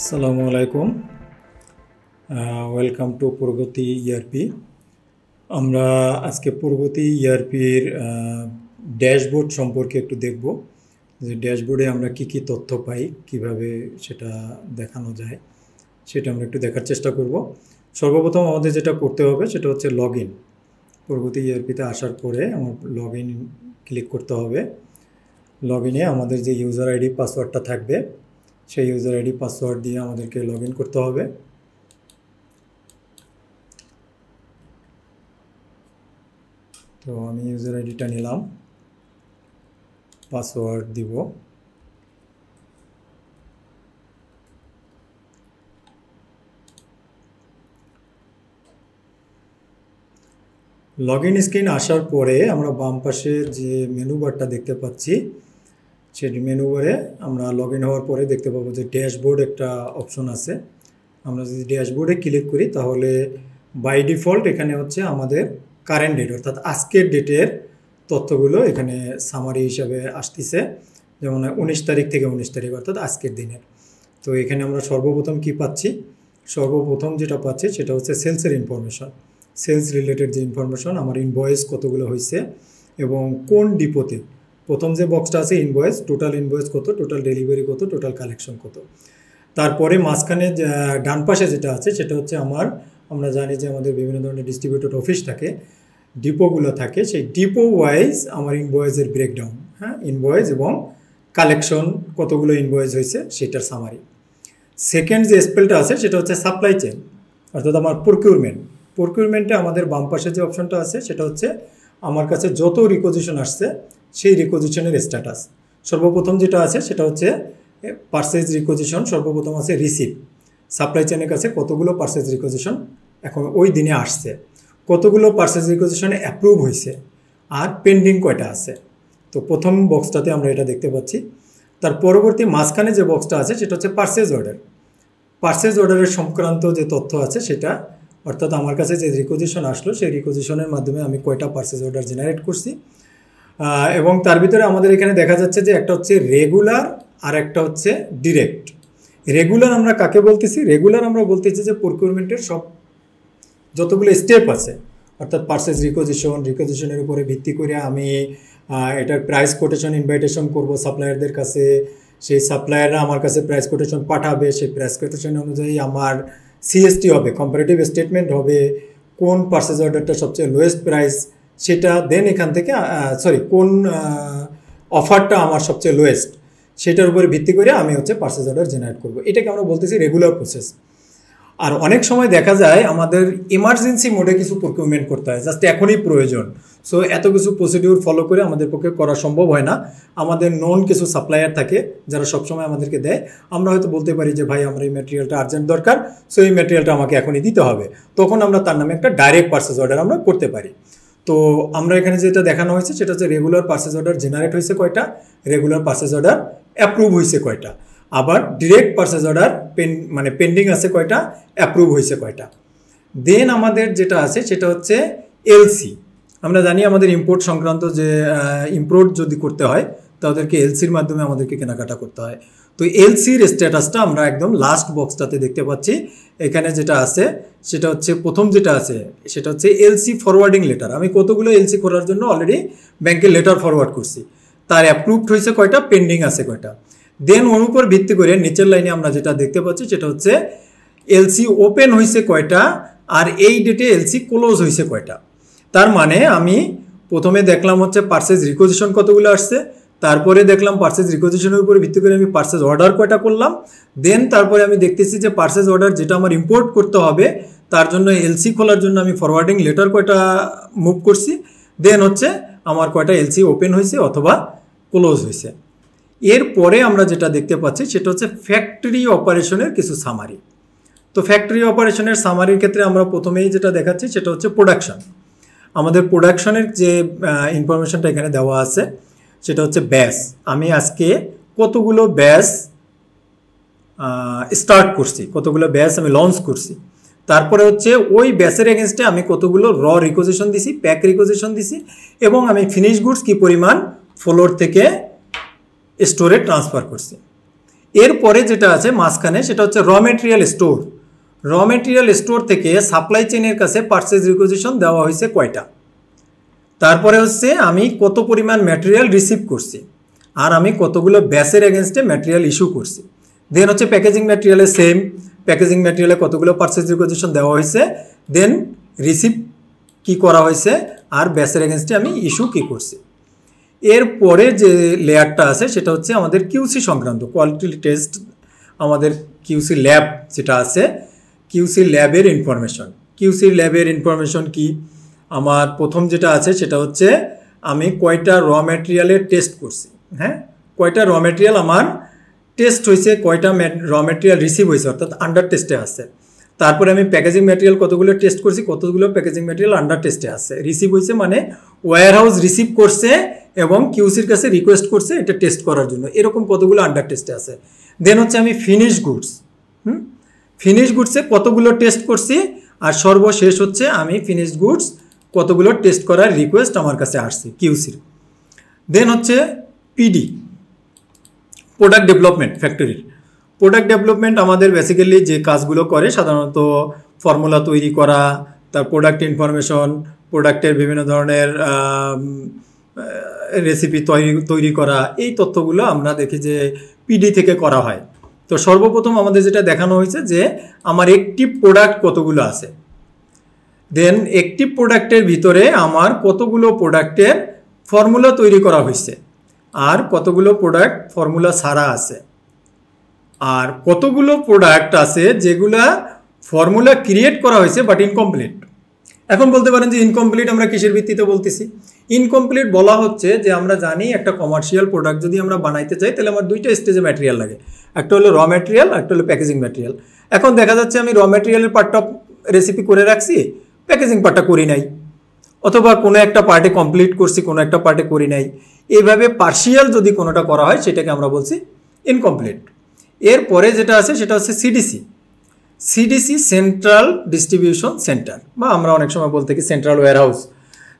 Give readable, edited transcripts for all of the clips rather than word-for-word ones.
আসসালামু আলাইকুম, welcome to Pragati ERP. আমরা আজকে প্রগতি ইআরপির ড্যাশবোর্ড সম্পর্কে একটু দেখব যে ড্যাশবোর্ডে আমরা কি কি তথ্য পাই, কিভাবে সেটা দেখানো যায় সেটা আমরা একটু দেখার চেষ্টা করব। সর্বপ্রথম আমাদের যেটা করতে হবে সেটা হচ্ছে লগ ইন। প্রগতি ইআরপিতে আসার পরে আমার লগ ইন ক্লিক করতে হবে। লগ ইনে আমাদের যে ইউজার আইডি পাসওয়ার্ডটা থাকবে সেই ইউজার আইডি পাসওয়ার্ড দিয়ে আমাদেরকে লগ ইন করতে হবে। তো আমি ইউজার আইডিটা নিলাম, পাসওয়ার্ড দিব। লগ ইন স্ক্রিন আসার পরে আমরা বাম পাশে যে মেনু বারটা দেখতে পাচ্ছি, সেই মেনু বারে আমরা লগ ইন হওয়ার পরে দেখতে পাবো যে ড্যাশবোর্ড একটা অপশন আছে। আমরা যদি ড্যাশবোর্ডে ক্লিক করি তাহলে বাই ডিফল্ট এখানে হচ্ছে আমাদের কারেন্ট ডেট অর্থাৎ আজকের ডেটের তথ্যগুলো এখানে সামারি হিসাবে আসতেছে, যেমন 19 তারিখ থেকে 19 তারিখ অর্থাৎ আজকের দিনের। তো এখানে আমরা সর্বপ্রথম কি পাচ্ছি, সর্বপ্রথম যেটা পাচ্ছি সেটা হচ্ছে সেলসের ইনফরমেশন। সেলস রিলেটেড যে ইনফরমেশন, আমার ইনভয়েস কতগুলো হয়েছে এবং কোন ডিপোতে। প্রথম যে বক্সটা আছে ইনভয়েস, টোটাল ইনভয়েস কত, টোটাল ডেলিভারি কত, টোটাল কালেকশন কত। তারপরে মাঝখানে ডান পাশে যেটা আছে সেটা হচ্ছে আমরা জানি যে আমাদের বিভিন্ন ধরনের ডিস্ট্রিবিউটর অফিস থাকে, ডিপোগুলো থাকে, সেই ডিপো ওয়াইজ আমার ইনভয়েসের ব্রেকডাউন, ইনভয়েস এবং কালেকশন কতগুলো ইনভয়েস হয়েছে সেটার সামারি। সেকেন্ড যে স্পেলটা আছে সেটা হচ্ছে সাপ্লাই চেন অর্থাৎ আমার প্রকিউরমেন্টে আমাদের বাম পাশে যে অপশনটা আছে সেটা হচ্ছে আমার কাছে যত রিকোজিশন আসছে সেই রিকোজিশনের স্ট্যাটাস। সর্বপ্রথম যেটা আছে সেটা হচ্ছে পারচেজ রিকোজিশন, সর্বপ্রথম আছে রিসিভ। সাপ্লাই চেনের কাছে কতগুলো পারচেজ রিকোজিশন এখন ওই দিনে আসছে, কতগুলো পারচেজ রিকোজিশনে অ্যাপ্রুভ হয়েছে, আর পেন্ডিং কয়টা আছে। তো প্রথম বক্সটাতে আমরা এটা দেখতে পাচ্ছি। তার পরবর্তী মাঝখানে যে বক্সটা আছে সেটা হচ্ছে পারচেজ অর্ডার। পারচেজ অর্ডারের সংক্রান্ত যে তথ্য আছে সেটা, অর্থাৎ আমার কাছে যে রিকোজিশন আসলো সেই রিকোজিশনের মাধ্যমে আমি কয়টা পারচেজ অর্ডার জেনারেট করছি। এবং তার ভিতরে আমাদের এখানে দেখা যাচ্ছে যে একটা হচ্ছে রেগুলার আর একটা হচ্ছে ডিরেক্ট। রেগুলার আমরা কাকে বলতেছি, রেগুলার আমরা বলতেছি যে প্রকিউরমেন্টের সব যতগুলো স্টেপ আছে, অর্থাৎ পারচেজ রিকোজিশনের উপরে ভিত্তি করে আমি এটার প্রাইস কোটেশন ইনভাইটেশন করব সাপ্লায়ারদের কাছে, সেই সাপ্লায়াররা আমার কাছে প্রাইস কোটেশন পাঠাবে, সেই প্রাইস কোটেশন অনুযায়ী আমার সিএসটি হবে, কম্পারেটিভ স্টেটমেন্ট হবে, কোন পারচেজ অর্ডারটা সবচেয়ে লোয়েস্ট প্রাইস সেটা, দেন এখান থেকে কোন অফারটা আমার সবচেয়ে লোয়েস্ট সেটার উপরে ভিত্তি করে আমি হচ্ছে পারচেজ অর্ডার জেনারেট করব। এটাকে আমরা বলতেছি রেগুলার প্রসেস। আর অনেক সময় দেখা যায় আমাদের ইমার্জেন্সি মোডে কিছু প্রকিউরমেন্ট করতে হয়, জাস্ট এখনই প্রয়োজন। সো এত কিছু প্রসিডিউর ফলো করে আমাদের পক্ষে করা সম্ভব হয় না। আমাদের নন কিছু সাপ্লায়ার থাকে যারা সবসময় আমাদেরকে দেয়। আমরা হয়তো বলতে পারি যে ভাই আমার এই ম্যাটেরিয়ালটা আর্জেন্ট দরকার, সো এই ম্যাটেরিয়ালটা আমাকে এখনই দিতে হবে। তখন আমরা তার নামে একটা ডাইরেক্ট পারচেজ অর্ডার আমরা করতে পারি। তো আমরা এখানে যেটা দেখানো হয়েছে সেটা হচ্ছে রেগুলার পারচেজ অর্ডার জেনারেট হয়েছে কয়টা, রেগুলার পারচেজ অর্ডার অ্যাপ্রুভ হয়েছে কয়টা, আবার ডিরেক্ট পারচেজ অর্ডার পেন্ডিং আছে কয়টা, অ্যাপ্রুভ হয়েছে কয়টা। দেন আমাদের যেটা আছে সেটা হচ্ছে এলসি। আমরা জানি আমাদের ইম্পোর্ট সংক্রান্ত যে ইম্পোর্ট যদি করতে হয় তাদেরকে এলসির মাধ্যমে আমাদেরকে কেনাকাটা করতে হয়। তো এলসির স্ট্যাটাসটা আমরা একদম লাস্ট বক্সটাতে দেখতে পাচ্ছি। এখানে যেটা আছে সেটা হচ্ছে প্রথম যেটা আছে সেটা হচ্ছে এলসি ফরওয়ার্ডিং লেটার। আমি কতগুলো এলসি করার জন্য অলরেডি ব্যাংকে লেটার ফরওয়ার্ড করছি, তার অ্যাপ্রুভড হয়েছে কয়টা, পেন্ডিং আছে কয়টা। দেন ওর উপর ভিত্তি করে নিচের লাইনে আমরা যেটা দেখতে পাচ্ছি সেটা হচ্ছে এলসি ওপেন হয়েছে কয়টা, আর এই ডেটে এলসি ক্লোজ হয়েছে কয়টা। তার মানে আমি প্রথমে দেখলাম হচ্ছে পারচেজ রিকোজিশন কতগুলো আসছে, তারপরে দেখলাম পারচেজ রিকোজিশনের উপরে ভিত্তি করে আমি পারচেজ অর্ডার কয়টা করলাম, দেন তারপরে আমি দেখতেছি যে পারচেজ অর্ডার যেটা আমার ইম্পোর্ট করতে হবে তার জন্য এলসি খোলার জন্য আমি ফরওয়ার্ডিং লেটার কয়টা মুভ করছি, দেন হচ্ছে আমার কয়টা এলসি ওপেন হয়েছে অথবা ক্লোজ হয়েছে। এরপরে আমরা যেটা দেখতে পাচ্ছি সেটা হচ্ছে ফ্যাক্টরি অপারেশনের কিছু সামারি। তো ফ্যাক্টরি অপারেশনের সামারির ক্ষেত্রে আমরা প্রথমেই যেটা দেখাচ্ছি সেটা হচ্ছে প্রোডাকশন। আমাদের প্রোডাকশনের যে ইনফরমেশনটা এখানে দেওয়া আছে সেটা হচ্ছে ব্যাচ। আমি আজকে কতগুলো ব্যাচ স্টার্ট করছি, কতগুলো ব্যাচ আমি লঞ্চ করছি। তারপরে হচ্ছে ওই ব্যাচের এগেনস্টে আমি কতগুলো র রিকোজিশন দিছি, প্যাক রিকোজিশন দিছি, এবং আমি ফিনিশ গুডস কি পরিমাণ ফ্লোর থেকে স্টোরে ট্রান্সফার করছি। এরপরে যেটা আছে মাঝখানে সেটা হচ্ছে র মেটেরিয়াল স্টোর। র মেটেরিয়াল স্টোর থেকে সাপ্লাই চেইনের কাছে পারচেজ রিকোয়েজিশন দেওয়া হয়েছে কয়টা। তারপরে হচ্ছে আমি কত পরিমাণ ম্যাটেরিয়াল রিসিভ করছি আর আমি কতগুলো ব্যাচের এগেনস্টে ম্যাটেরিয়াল ইস্যু করছি। দেন হচ্ছে প্যাকেজিং ম্যাটেরিয়ালে সেম, প্যাকেজিং ম্যাটেরিয়ালে কতগুলো পারচেজ রিকোয়েজিশন দেওয়া হয়েছে, দেন রিসিভ কি করা হয়েছে আর ব্যাচের এগেনস্টে আমি ইস্যু কি করছি। এরপরে যে লেয়ারটা আছে সেটা হচ্ছে আমাদের কিউসি সংক্রান্ত, কোয়ালিটি টেস্ট, আমাদের কিউসি ল্যাব যেটা আছে, কিউসি ল্যাবের ইনফরমেশন। কিউসি ল্যাবের ইনফরমেশন কি, আমার প্রথম যেটা আছে সেটা হচ্ছে আমি কয়টা র ম্যাটেরিয়ালের টেস্ট করছি, হ্যাঁ, কয়টা র ম্যাটেরিয়াল আমার টেস্ট হয়েছে, কয়টা র ম্যাটেরিয়াল রিসিভ হয়েছে অর্থাৎ আন্ডার টেস্টে আছে। তারপরে আমি প্যাকেজিং ম্যাটেরিয়াল কতগুলো টেস্ট করছি, কতগুলো প্যাকেজিং ম্যাটেরিয়াল আন্ডার টেস্টে আছে। রিসিভ হয়েছে মানে ওয়্যার হাউস রিসিভ করছে এবং কিউসির কাছে রিকোয়েস্ট করছে এটা টেস্ট করার জন্য, এরকম কতগুলো আন্ডার টেস্টে আছে। দেন হচ্ছে আমি ফিনিশ গুডস, ফিনিশ গুডসে কতগুলো টেস্ট করছি, আর সর্বশেষ হচ্ছে আমি ফিনিশ গুডস কতগুলো টেস্ট করার রিকোয়েস্ট আমার কাছে আসছে কিউসির। দেন হচ্ছে পিডি, প্রোডাক্ট ডেভেলপমেন্ট ফ্যাক্টরির। প্রোডাক্ট ডেভেলপমেন্ট আমাদের বেসিক্যালি যে কাজগুলো করে সাধারণত ফর্মুলা তৈরি করা, তার প্রোডাক্ট ইনফরমেশন, প্রোডাক্টের বিভিন্ন ধরনের রেসিপি তৈরি করা, এই তথ্যগুলো আমরা দেখি যে পিডি থেকে করা হয়। তো সর্বপ্রথম আমাদের যেটা দেখানো হয়েছে যে আমার অ্যাক্টিভ প্রোডাক্ট কতগুলো আছে, দেন অ্যাক্টিভ প্রোডাক্টের ভিতরে আমার কতগুলো প্রোডাক্টের ফর্মুলা তৈরি করা হয়েছে আর কতগুলো প্রোডাক্ট ফর্মুলা ছাড়া আছে, আর কতগুলো প্রোডাক্ট আছে যেগুলা ফর্মুলা ক্রিয়েট করা হয়েছে বাট ইনকমপ্লিট। এখন বলতে পারেন যে ইনকমপ্লিট আমরা কিসের ভিত্তিতে বলতেছি। ইনকমপ্লিট বলা হচ্ছে যে আমরা জানি একটা কমার্শিয়াল প্রোডাক্ট যদি আমরা বানাইতে চাই তাহলে আমার দুইটা স্টেজে ম্যাটেরিয়াল লাগে, একটা হলো র ম্যাটেরিয়াল, একটা হলো প্যাকেজিং ম্যাটেরিয়াল। এখন দেখা যাচ্ছে আমি র ম্যাটেরিয়ালের পার্টটা রেসিপি করে রাখছি, প্যাকেজিং পার্টটা করি নাই, অথবা কোনো একটা পার্টে কমপ্লিট করছি, কোনো একটা পার্টে করি নাই। এইভাবে পার্শিয়াল যদি কোনোটা করা হয় সেটাকে আমরা বলছি ইনকমপ্লিট। এরপরে যেটা আছে সেটা হচ্ছে CDC. CDC central distribution centre, বা আমরা অনেক সময় বলতে কি সেন্ট্রাল ওয়্যারহাউস,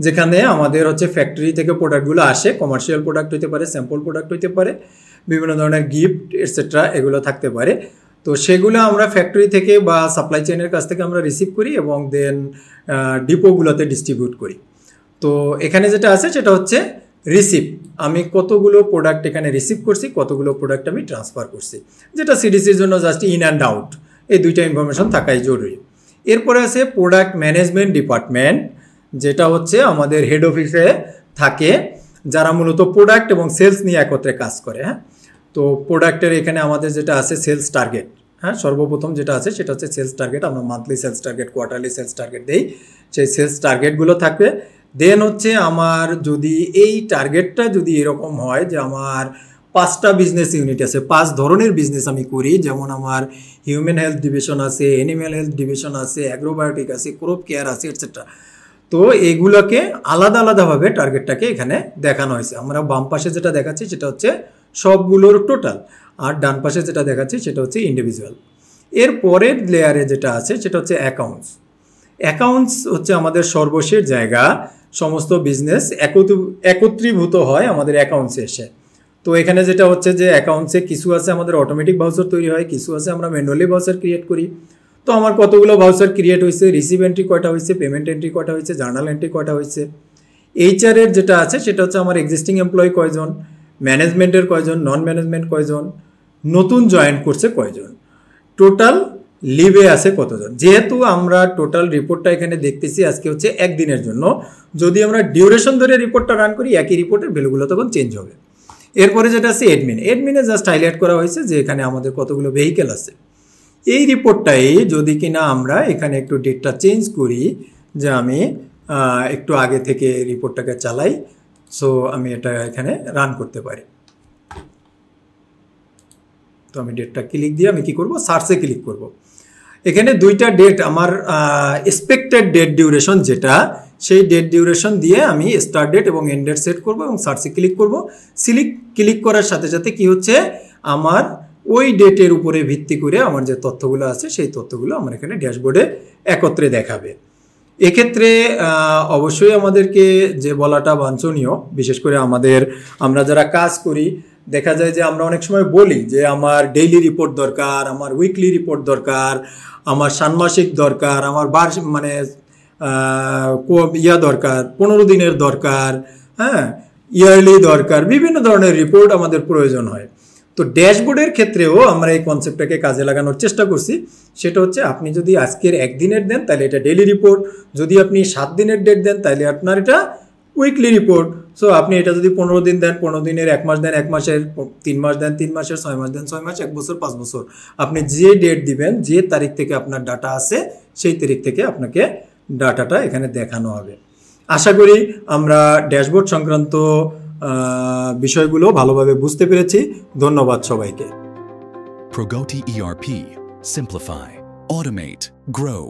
যেখানে আমাদের হচ্ছে ফ্যাক্টরি থেকে প্রোডাক্টগুলো আসে, কমার্শিয়াল প্রোডাক্ট হইতে পারে, স্যাম্পল প্রোডাক্ট হইতে পারে, বিভিন্ন ধরনের গিফট এটসেট্রা এগুলো থাকতে পারে। তো সেগুলো আমরা ফ্যাক্টরি থেকে বা সাপ্লাই চেইনের কাছ থেকে আমরা রিসিভ করি এবং দেন ডিপোগুলোতে ডিস্ট্রিবিউট করি। তো এখানে যেটা আছে সেটা হচ্ছে রিসিভ, আমি কতগুলো প্রোডাক্ট এখানে রিসিভ করছি, কতগুলো প্রোডাক্ট আমি ট্রান্সফার করছি, যেটা সিডিসির জন্য জাস্ট ইন অ্যান্ড আউট, এই দুইটা ইনফরমেশন থাকাই জরুরি। এরপরে আছে প্রোডাক্ট ম্যানেজমেন্ট ডিপার্টমেন্ট, যেটা হচ্ছে আমাদের হেড অফিসে থাকে, যারা মূলত প্রোডাক্ট এবং সেলস নিয়ে একত্রে কাজ করে। হ্যাঁ, তো প্রোডাক্টের এখানে আমাদের যেটা আছে সেলস টার্গেট, হ্যাঁ, সর্বপ্রথম যেটা আছে সেটা হচ্ছে সেলস টার্গেট। আমরা monthly sales target, quarterly sales target দেই, সেই সেলস টার্গেটগুলো থাকবে। দেন হচ্ছে আমার যদি এই টার্গেটটা যদি এরকম হয় যে আমার 5টা বিজনেস ইউনিট আছে, 5 ধরনের বিজনেস আমি করি, যেমন আমার হিউম্যান হেলথ ডিভিশন আছে, অ্যানিম্যাল হেলথ ডিভিশন আছে, অ্যাগ্রোবায়োটিক আছে, ক্রপ কেয়ার আছে, এটসেট্রা। তো এগুলোকে আলাদা আলাদাভাবে টার্গেটটাকে এখানে দেখানো হয়েছে। আমরা বাম পাশে যেটা দেখাচ্ছি সেটা হচ্ছে সবগুলোর টোটাল, আর ডান পাশে যেটা দেখাচ্ছি সেটা হচ্ছে ইন্ডিভিজুয়াল। এর পরের লেয়ারে যেটা আছে সেটা হচ্ছে অ্যাকাউন্টস। অ্যাকাউন্টস হচ্ছে আমাদের সর্বশেষ জায়গা, সমস্ত বিজনেস একত্রীভূত হয় আমাদের অ্যাকাউন্টসে এসে। তো এখানে যেটা হচ্ছে যে অ্যাকাউন্টসে কিছু আছে আমাদের অটোমেটিক ভাউচার তৈরি হয়, কিছু আছে আমরা ম্যানুয়ালি ভাউচার ক্রিয়েট করি। তো আমার কতগুলো ভাউচার ক্রিয়েট হয়েছে, রিসিভ এন্ট্রি কয়টা হয়েছে, পেমেন্ট এন্ট্রি কয়টা হয়েছে, জার্নাল এন্ট্রি কয়টা হয়েছে। এইচআরের যেটা আছে সেটা হচ্ছে আমার এক্সিস্টিং এমপ্লয়ি কয়জন, ম্যানেজমেন্টের কয়জন, নন ম্যানেজমেন্ট কয়জন, নতুন জয়েন করছে কয়জন, টোটাল লিভে আছে কতজন। যেহেতু আমরা টোটাল রিপোর্টটা এখানে দেখতেছি আজকে হচ্ছে একদিনের জন্য, যদি আমরা ডিউরেশন ধরে রিপোর্টটা রান করি একই রিপোর্টের ভ্যালুগুলো তখন চেঞ্জ হবে। এরপরে যেটা আছে অ্যাডমিন, অ্যাডমিনে জাস্ট হাইলাইট করা হয়েছে যে এখানে আমাদের কতগুলো ভেহিকেল আছে। এই রিপোর্টটাই যদি কিনা আমরা এখানে একটু ডেটটা চেঞ্জ করি, যে আমি একটু আগে থেকে রিপোর্টটাকে চালাই, সো আমি এটা এখানে রান করতে পারি। তো আমি ডেটটা ক্লিক দিয়ে আমি কি করব, সার্চে ক্লিক করব। এখানে দুইটা ডেট আমার এক্সপেক্টেড ডেট ডিউরেশন যেটা, সেই ডেট ডিউরেশন দিয়ে আমি স্টার্ট ডেট এবং এন্ড ডেট সেট করব এবং সার্চে ক্লিক করব। ক্লিক করার সাথে সাথে কি হচ্ছে, আমার ওই ডেটের উপরে ভিত্তি করে আমার যে তথ্যগুলো আছে সেই তথ্যগুলো আমার এখানে ড্যাশবোর্ডে একত্রে দেখাবে। এক্ষেত্রে অবশ্যই আমাদেরকে যে বলাটা বাঞ্ছনীয়, বিশেষ করে আমরা যারা কাজ করি দেখা যায় যে আমরা অনেক সময় বলি যে আমার ডেইলি রিপোর্ট দরকার, আমার উইকলি রিপোর্ট দরকার, আমার ষান্মাসিক দরকার, আমার বার্ষিক মানে দরকার, 15 দিনের দরকার, হ্যাঁ, ইয়ারলি দরকার, বিভিন্ন ধরনের রিপোর্ট আমাদের প্রয়োজন হয়। তো ড্যাশবোর্ডের ক্ষেত্রেও আমরা এই কনসেপ্টটাকে কাজে লাগানোর চেষ্টা করছি। সেটা হচ্ছে আপনি যদি আজকের 1 দিনের দেন তাহলে এটা ডেইলি রিপোর্ট, যদি আপনি 7 দিনের ডেট দেন তাহলে আপনার এটা উইকলি রিপোর্ট। সো আপনি এটা যদি 15 দিন দেন, 15 দিনের, 1 মাস দেন, 1 মাসের, 3 মাস দেন, 3 মাসের, 6 মাস দেন, 6 মাস, 1 বছর, 5 বছর, আপনি যে ডেট দিবেন, যে তারিখ থেকে আপনার ডাটা আছে সেই তারিখ থেকে আপনাকে ডাটাটা এখানে দেখানো হবে। আশা করি আমরা ড্যাশবোর্ড সংক্রান্ত বিষয়গুলো ভালোভাবে বুঝতে পেরেছি। ধন্যবাদ সবাইকে। Progoti ERP. Simplify, automate, grow.